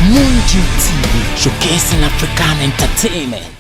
Moondew TV, showcasing African entertainment.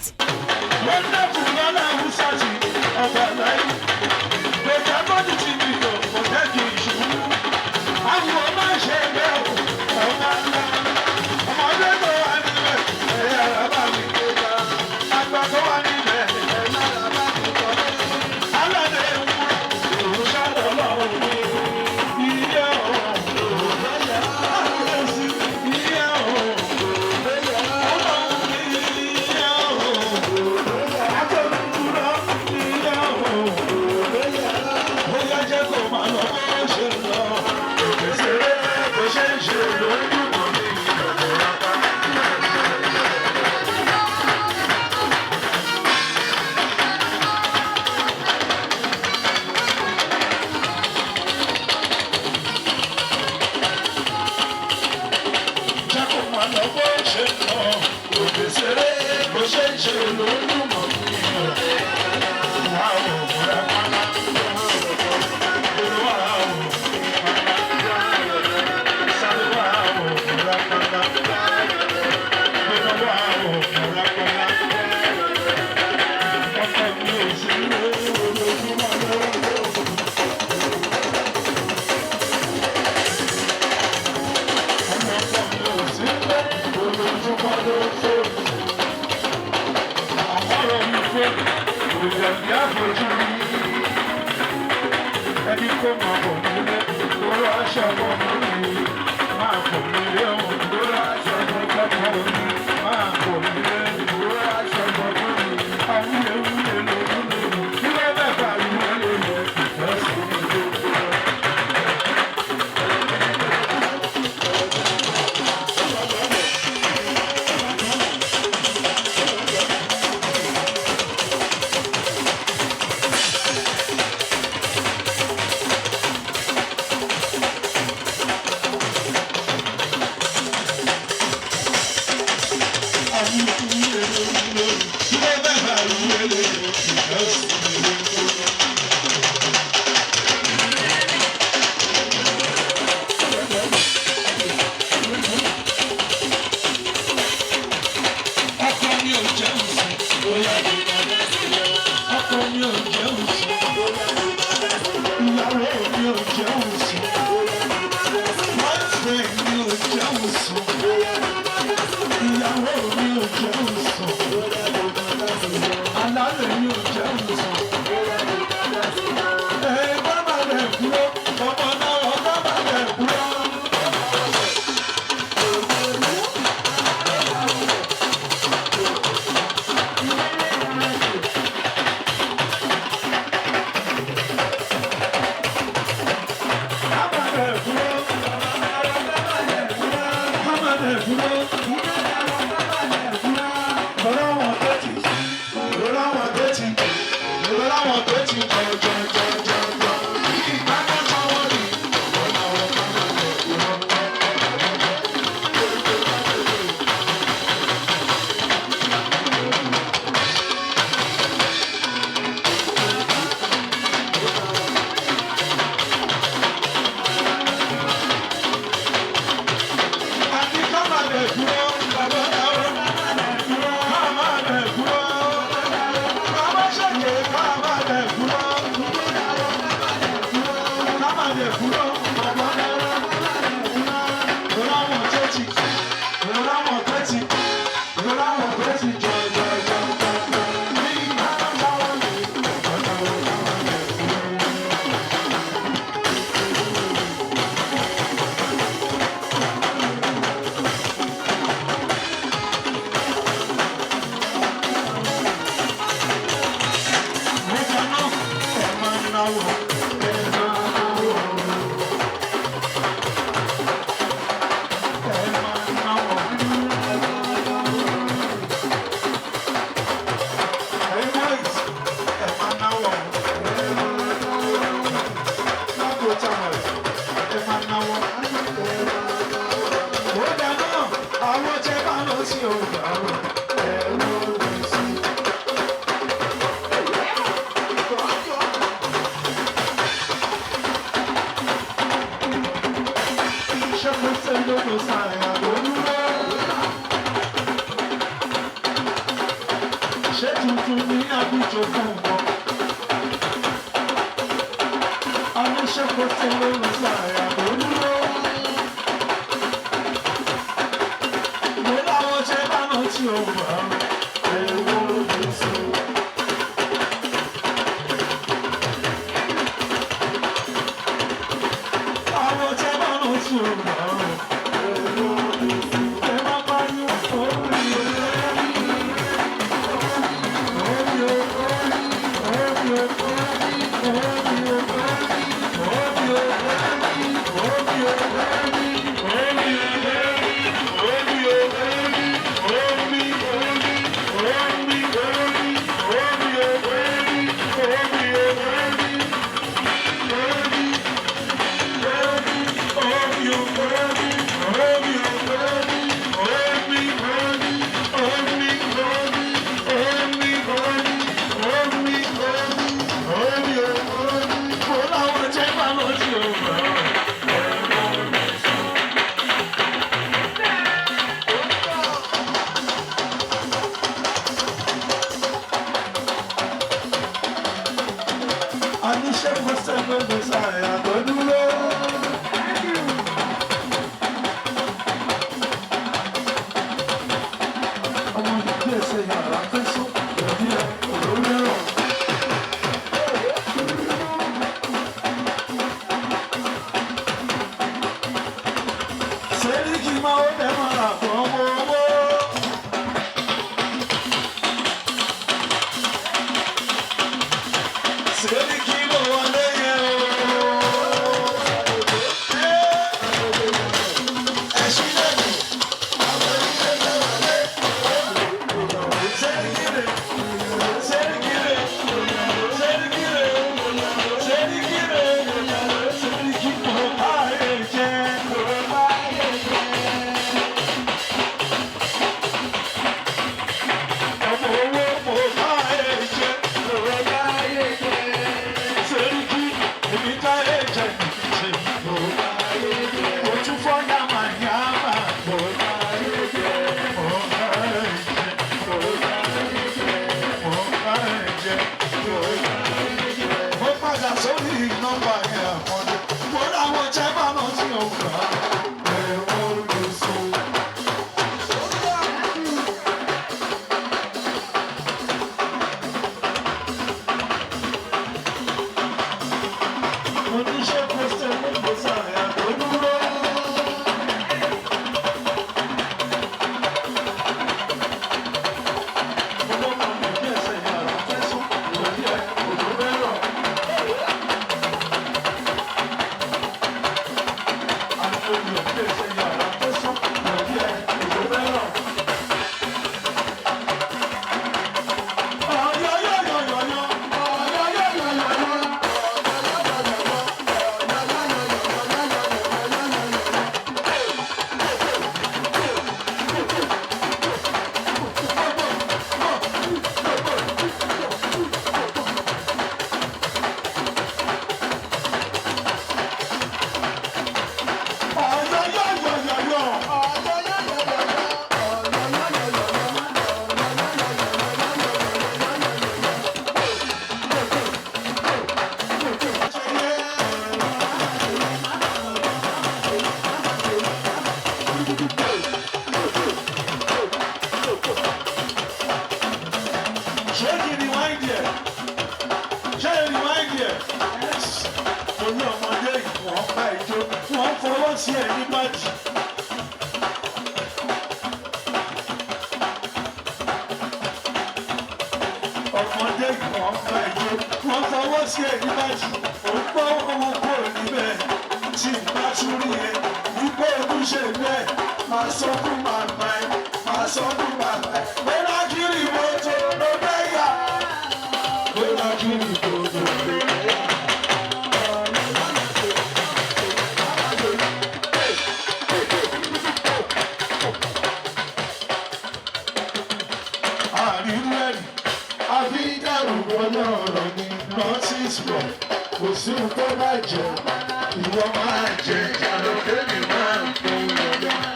Ìwọ máa jẹ ìjà lọ, kébì máa ń kó lọ́dọ̀.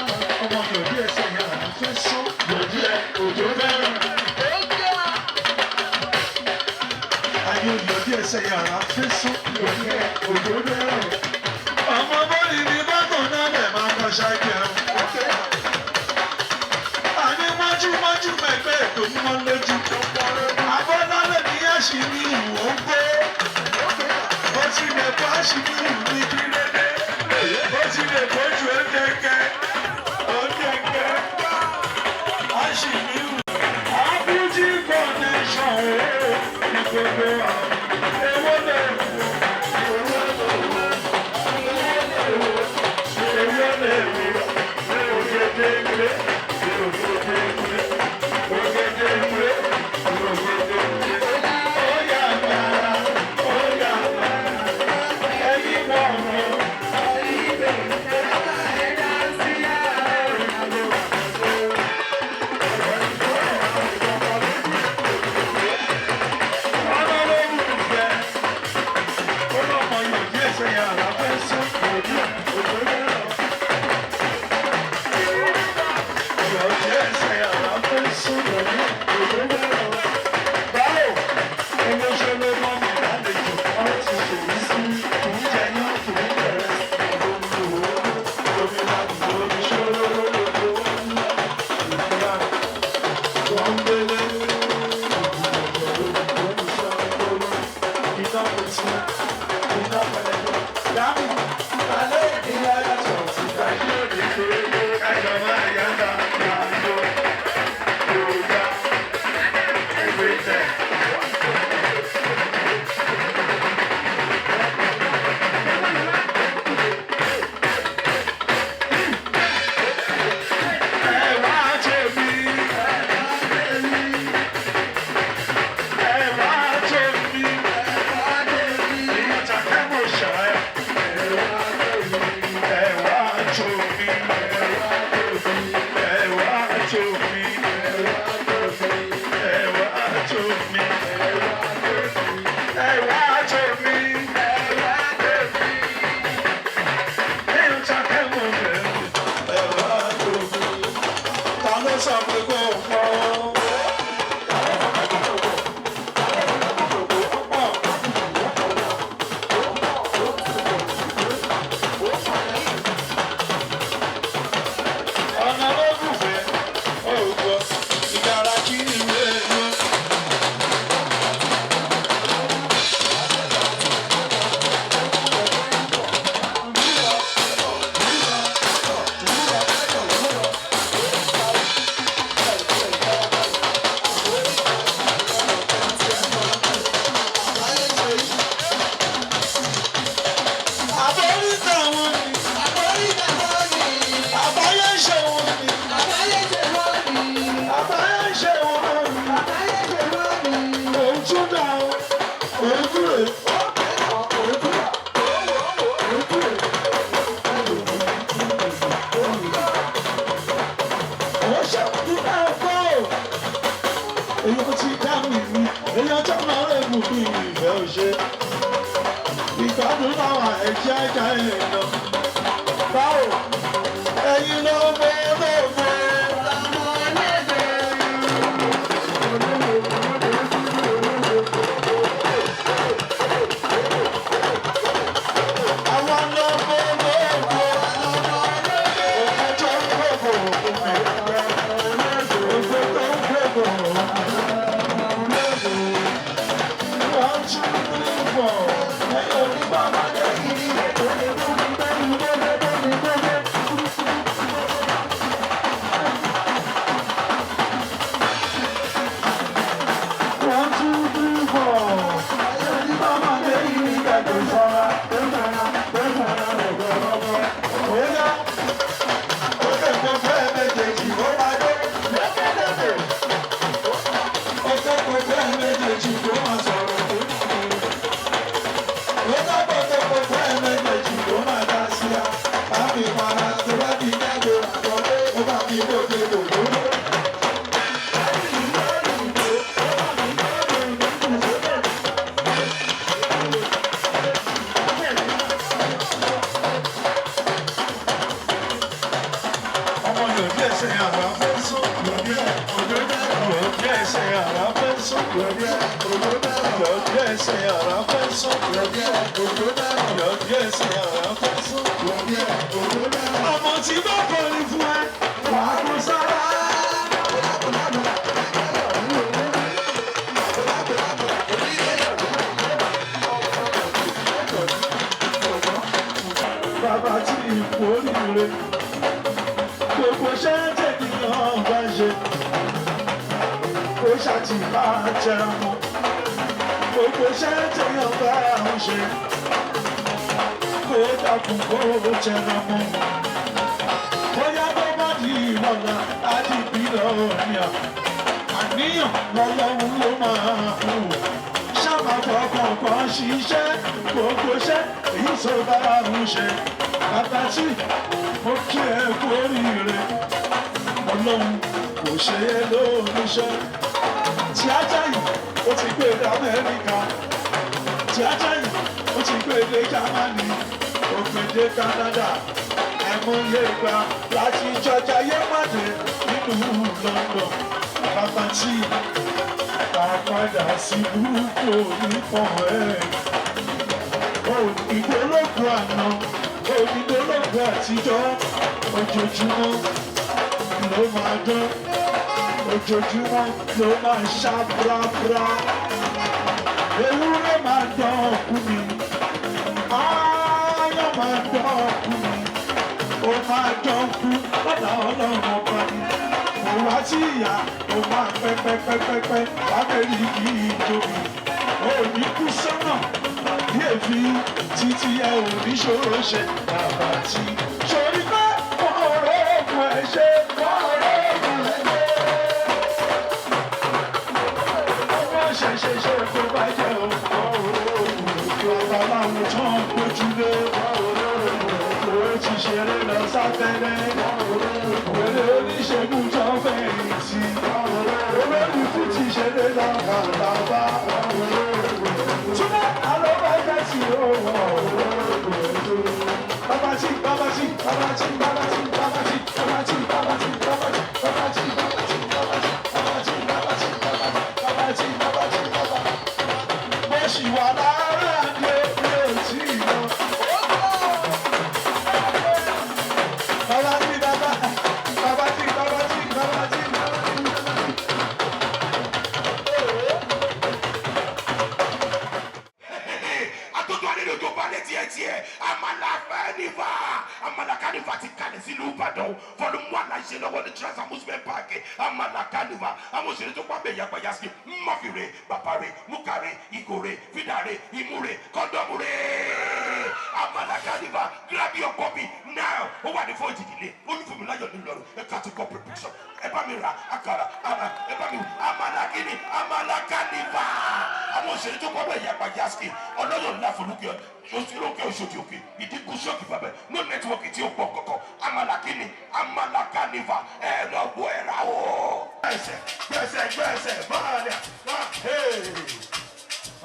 yàrá fi sún òdòdó ọmọ bọ́ọ̀lì ní bákan náà lè máa kọ́ ṣáìkẹ́ àní mọ́júmọ́jú mẹ́gbẹ́ ètò mímọ́ lójú abọ́lálẹ̀ ní àṣírí ìwò ń gbé ó ti lè kó àṣírí ìwò ní kílódé ó ti lè kójú ẹ̀ńdẹ̀kẹ́ àṣírí ìwò àbújí connection ní gbogbo ewé lè Yes, sún. Yọ̀dí ẹ̀sìn àkọ́ sún. Ọmọ tí bá kọrin fún ẹ, wàá kó sára. Bàbá tí ipò oríire, gbogbo ṣẹ́ńtẹ̀ nìyàn bá ṣe, ó ṣàtì bá jẹra mọ́, gbogbo ṣẹ́ńtẹ̀ yàn bá ń ṣe, kó dàkún kó jẹra mọ́. Bóyá tó bá di ìlọ́la, á di ìbílẹ̀ ọ̀nìyà, àníyàn lọ́lọ́run ló máa hù. Ṣáàmà fọkànkàn ṣiṣẹ́, gbogbo iṣẹ́ èyí tó bá ń ṣe. Bàbá tí mo kí ẹ kú oríire, Ọlọ́run kò ṣe é lóníṣẹ́. Tíátà yìí ó ti gbé dé Amẹ́ríkà, tíátà yìí ó ti gbé dé Jámánì, ó gbé dé Kánádà, ẹ̀mọye ìgbà láti jọjà yé pàdé nínú London. Bàbá tí padà sí burúkú nípọ̀ ẹ̀. Ìgbólógún àná, ìgbólógún àtijọ́, ojoojúmọ́ ló máa dán, ojoojúmọ́ ló máa ṣá búrábúrá. Ewúrẹ́ máa dán ọkú mi, ááyán máa dán ọkú mi, ó máa dán kú lọ́dà Ọlọ́run ọba mi. Mo wá tí ìyá, mo máa pẹ́pẹ́pẹ́pẹ́ lábẹ́rẹ́ igi ìjòyè. Ó ní kú sọ́nà bí èéfì títí ẹ ò ní ṣòro ṣe. Bàbá tí sori pé wọ́n rògùn ẹ̀ ṣe, wọ́n rògùn ẹ̀ ṣe. Wọ́n ṣe kó bá jẹ́ òun. Bàbá láwọn tó ń gbójú lé. Ó ti ṣeré lọ sábẹ́lẹ̀. Wèrè oníṣègùn tó fẹ̀yìntì. Olórí fún ti ṣeré lọ kàtàbá. Túnbọ̀ àlọ́ bá fẹ́ sí owó. Babati, babati, babati, babati, babati, babati, babati, babati, babati, babati, babati, babati, babati, babati, babati. Mo ṣì wà lára ní etí lọ. Babati, babati, babati, babati, babati, babati. Amala Feniva, Amala Kaniva, Tikanizilu Ibadan, Volume 1, I say, the Trans Amusement Park, Amala Kaniva, Amusement to Kwabe Yabayaski, Mafire, Bapare, Mukare, Igore, Vidare, Imure, Kondomure, Amala Kaniva, grab your copy now. Over the 40 delay, only for Milan, a category picture, Ebamira, Akara, Ebami, Amala Kini, Amala Kaniva, Amusement to Kwabe Yabayaski, another laugh for Lukia. Oṣooṣi ìdínkù ṣọ́ọ̀kì bàbá no nẹ́tíwọ́ọ̀kì tí ó pọ̀ kọ̀kọ̀ Amala Kini Amala Kaniva ẹ̀rọ bọ̀ ẹ̀rọ àwọ̀. Gbẹ̀sẹ̀ báàlẹ̀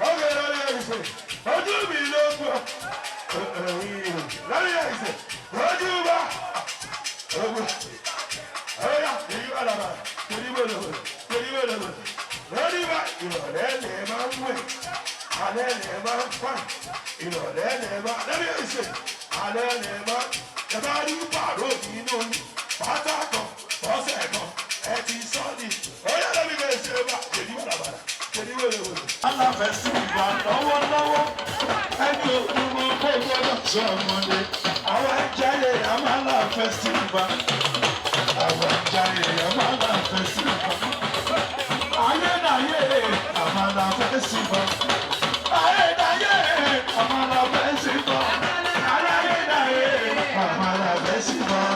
ọ̀gẹ̀ lórí ẹ̀sẹ̀ ojú mi ló gbọ́ lórí ẹ̀sẹ̀ ojú bá ọ̀yà èyí wà lábàá torí bọ̀lọ̀ lórí bá ìrọ̀lẹ́ lè máa ń wẹ̀. Alẹ́ lè máa ń fà, ìrọ̀lẹ́ lè máa lẹ́bí ẹ̀sẹ̀, alẹ́ lè máa ẹ bá rí pàrọ̀ nínú pátákọ̀ ọ̀sẹ̀ kan ẹ ti sọ ní. Ọ̀yá lẹ́bí bẹ́ẹ̀ ṣe bá tèmi bàlàbàlà tèmi wẹ̀lẹ̀wẹ̀lẹ̀. Aláfẹ́sí ìgbà lọ́wọ́lọ́wọ́ ẹni òkúrò kó gbọ́dọ̀ tó ọmọdé. Àwọn ẹ̀jáyé Amala Festival, àwọn ẹ̀jáyé Amala Festival, ayédáyé Amala Festival. Amala Festival, Amala Festival.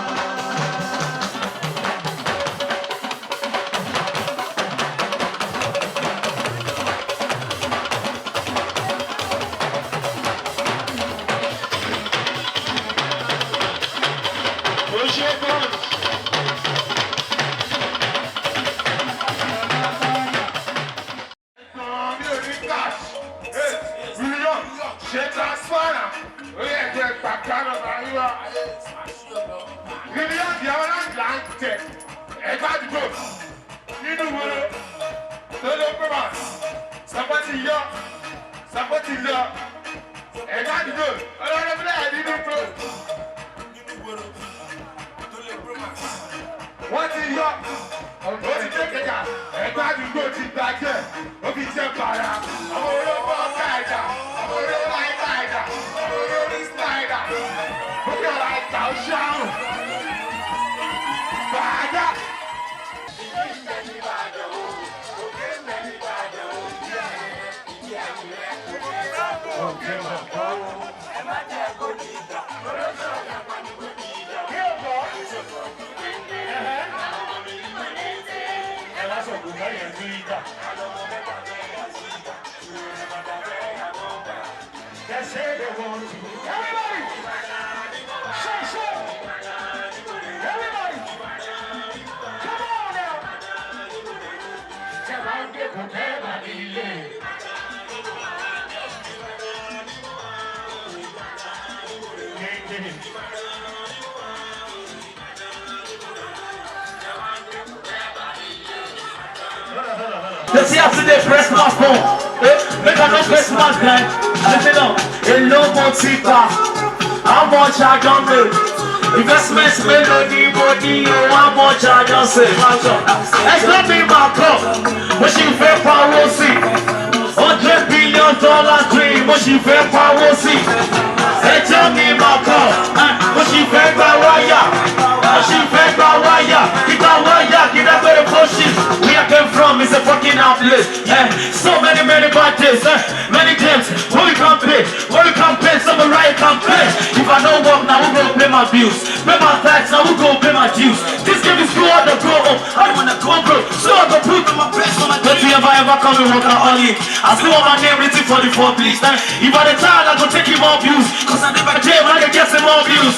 Somebody yọ. Ẹ̀ka àdúgbò, ọlọ́run bí láyé nínú pro. Wọ́n ti yọ, ó ti dé kẹjà, ẹ̀ka àdúgbò ti gbàjẹ́, ó fi jẹ́ bàrà. Àwọn olóko ọ̀ka ẹ̀dá, àwọn olóko ẹ̀ka ẹ̀dá, àwọn olóko ìsìláìdà. Ó bí ọ̀la ẹ̀ka ó ṣáàrùn. Bàjá. Let's see after they press my phone. Make a no press my gun. Listen up. A low motiva. How much I don't know. Investments melody body. How much I don't say. Let's not be my cup. But she fair power see. $100 billion dream. But she fair power see. Hey, tell me my cup. But she fair power. She fair power. Get up with the pushes. Where I came from is a fucking outlet. So many bad days, many games. Who we can't pay? Some riot can't pay. If I don't work now, we gonna pay my bills. Pay my tax now, we gonna pay my dues. This game is too hard to grow up. I don't wanna come broke. So I go put in my best for my day. Don't you ever come and work out only. I still want my name written for the 4 please. If I the child, I go take him more views. Cause I never jail, I can get some more views.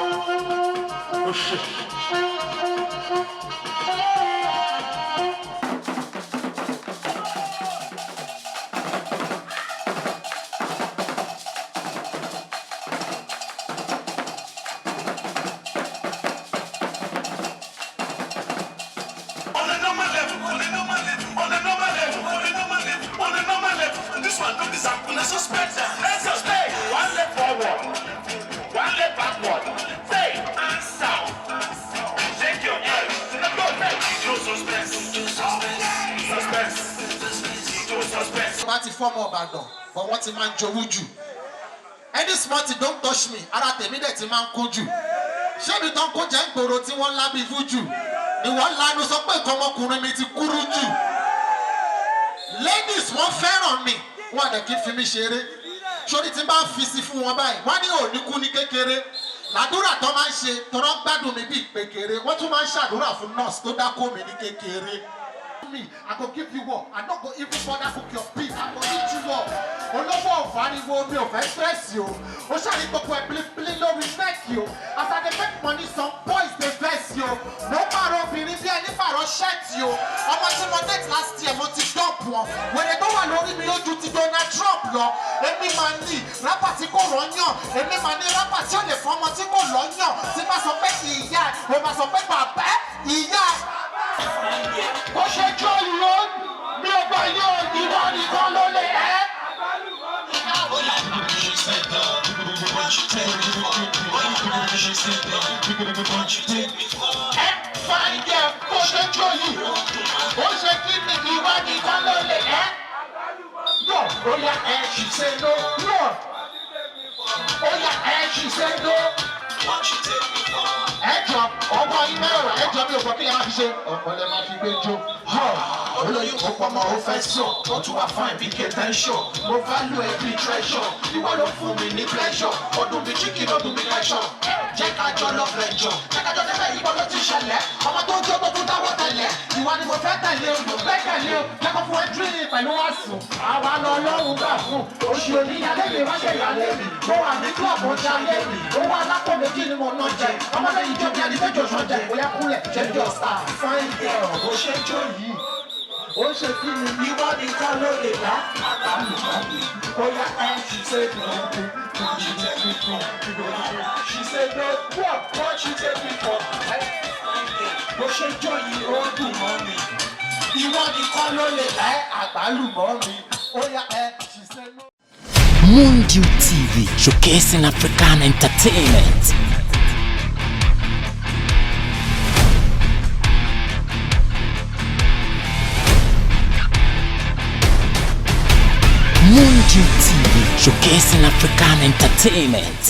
Oh shit. This one, don't disappoint. Let's just stay. One leg forward, one leg backward. Stay and south. Shake your head. Let's go. No suspense. Bá ti fọ́mọ Ìbàdàn, but wọ́n ti máa ń jowú jù. Any small thing don't touch me, ara tèmi dẹ̀ ti máa ń kó jù. Ṣé ibi tán kó jẹ́ ń gbòòrò tí wọ́n lábí fún jù? Ni wọ́n lanu sọ pé nǹkan ọmọkùnrin mi ti kúrú jù. Ladies wọ́n fẹ́ràn mi, wọ́n àdẹ̀ kí fi mi ṣeré. Sórí tí n bá fi sí fún wọn báyìí, wọ́n ní òní kú ní kékeré. Làdúrà tó máa ń ṣe, tọ́rọ gbádùn mi bí ìpèkèrè. Wọ́n tún máa ń ṣàdúrà fún nọ́ọ̀sì tó dákó mi ní kékeré. Me, I go give you what? I don't go even bother cook your beef. I go eat you up. Olówó ọ̀fàríwó mi ò fẹ́ stress you. Ó ṣàrí gbogbo ẹ̀ bílíbílí lórí neck you. As I dey make money, some boys dey vex you. Mo pààrọ̀ obìnrin bí ẹni pààrọ̀ shirt you. Ọmọ tí mo date last year mo ti dump wọn. Wèrè tó wà lórí mi ojú ti Donald Trump lọ. Èmi máa ní rápà tí kò rọ́yàn. Èmi máa ní rápà tí ò lè fọmọ tí kò lọ́yàn. Tí bá sọ pé ìyá ẹ̀, mo máa sọ pé bàbá ìyá ẹ̀. Bó ṣe jó ìró mi ò gbà yóò ìwọ nìkan ló lè ẹ́. Ẹ fine girl bó ṣe jó yìí ó ṣe kí ni ìwọ nìkan ló lè ẹ́. No, ó yá ẹ ṣì ṣe no. No, ó yá ẹ ṣì ṣe no. Ẹjọ́ ọgbọ́n yín mẹ́rọ̀ ẹjọ́ mi ò gbọ́ kí ẹ máa fi ṣe ọ̀pọ̀lẹ́ máa fi gbé jó. Olóyún kò pọ̀ mọ́ ó fẹ́ sùn, ó tún wá fine bí kẹtẹ́ńṣọ̀. Mo value every treasure, ìwọ ló fún mi ní pleasure. Ọdún mi chicken ọdún mi lẹ́ṣọ̀. jẹ́ ká jọ lọ fẹ̀jọ̀ jẹ́ ká jọ débẹ̀ yìí bọ́lá ti ṣẹlẹ̀ ọmọ tó ń jó tó tún dáwọ́ tẹ̀lẹ̀ ìwà ni mo fẹ́ tẹ̀lé o mo fẹ́ tẹ̀lé o lẹ́kọ̀ọ́ fún ẹ́ńtírì pẹ̀lú wàásùn àwa lọ lọ́rùn gbà fún oṣù oníyàlẹ́ mi wáṣẹ̀ ìyàlẹ́ mi mo wà ní club mo jalè mi owó alápò méjì ni mo ná jẹ ọmọdé yìí jó bí ẹni fẹ́ jọ sọ́jà ìbóyá kúnlẹ̀ jẹ́ jọ star fine girl bó ṣe jó yìí ó ṣe kí ni ìwọ nìkan ló lè dá àgbàlùmọ́bì bóyá ẹ ṣe lọ́dún she take me from she say no what she take me from bó ṣe jó yìí ó dùn mọ́ mi ìwọ nìkan ló lè dá àgbàlùmọ́bì bóyá ẹ she say no. Moondew TV, showcasing African entertainment. Moondew TV, showcasing African entertainment.